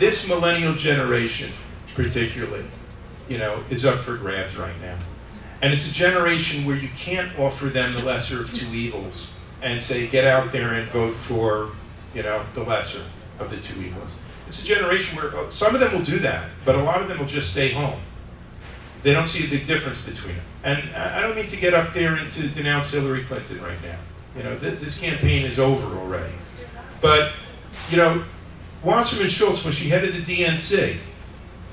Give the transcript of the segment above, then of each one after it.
this millennial generation, particularly, is up for grabs right now. And it's a generation where you can't offer them the lesser of two evils and say, get out there and vote for, the lesser of the two evils. It's a generation where some of them will do that, but a lot of them will just stay home. They don't see a big difference between them. And I don't mean to get up there and to denounce Hillary Clinton right now. This campaign is over already. But, Wasserman Schultz, when she headed the DNC,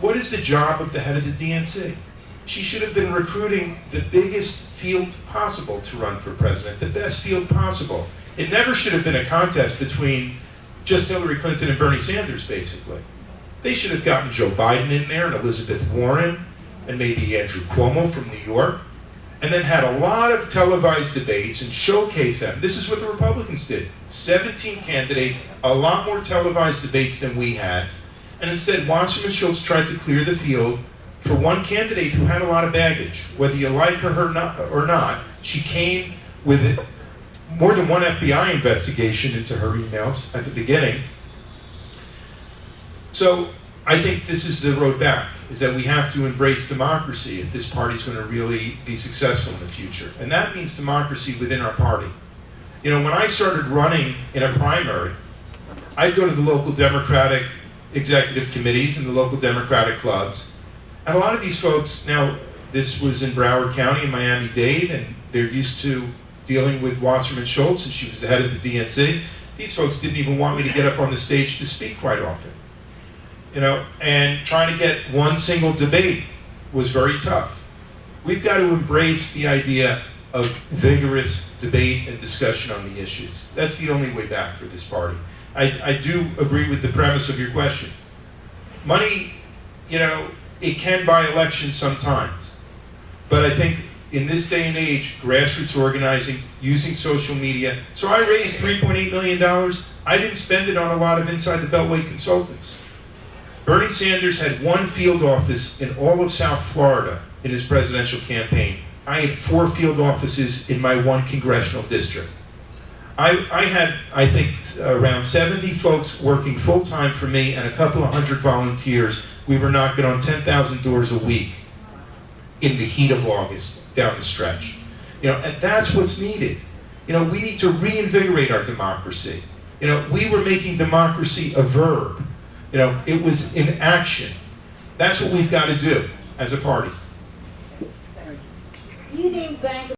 what is the job of the head of the DNC? She should have been recruiting the biggest field possible to run for president, the best field possible. It never should have been a contest between just Hillary Clinton and Bernie Sanders, basically. They should have gotten Joe Biden in there and Elizabeth Warren and maybe Andrew Cuomo from New York, and then had a lot of televised debates and showcased them. This is what the Republicans did. 17 candidates, a lot more televised debates than we had, and instead Wasserman Schultz tried to clear the field for one candidate who had a lot of baggage. Whether you like her or not, she came with more than one FBI investigation into her emails at the beginning. So I think this is the road back, is that we have to embrace democracy if this party's going to really be successful in the future. And that means democracy within our party. When I started running in a primary, I'd go to the local Democratic executive committees and the local Democratic clubs. And a lot of these folks, now this was in Broward County in Miami-Dade, and they're used to dealing with Wasserman Schultz, and she was the head of the DNC. These folks didn't even want me to get up on the stage to speak quite often. And trying to get one single debate was very tough. We've got to embrace the idea of vigorous debate and discussion on the issues. That's the only way back for this party. I do agree with the premise of your question. Money, it can buy elections sometimes. But I think in this day and age, grassroots organizing, using social media. So I raised $3.8 million. I didn't spend it on a lot of inside the Beltway consultants. Bernie Sanders had one field office in all of South Florida in his presidential campaign. I had 4 field offices in my one congressional district. I had, I think, around 70 folks working full-time for me and a couple of hundred volunteers. We were knocking on 10,000 doors a week in the heat of August down the stretch. And that's what's needed. We need to reinvigorate our democracy. We were making democracy a verb. It was in action. That's what we've got to do as a party. You think Bank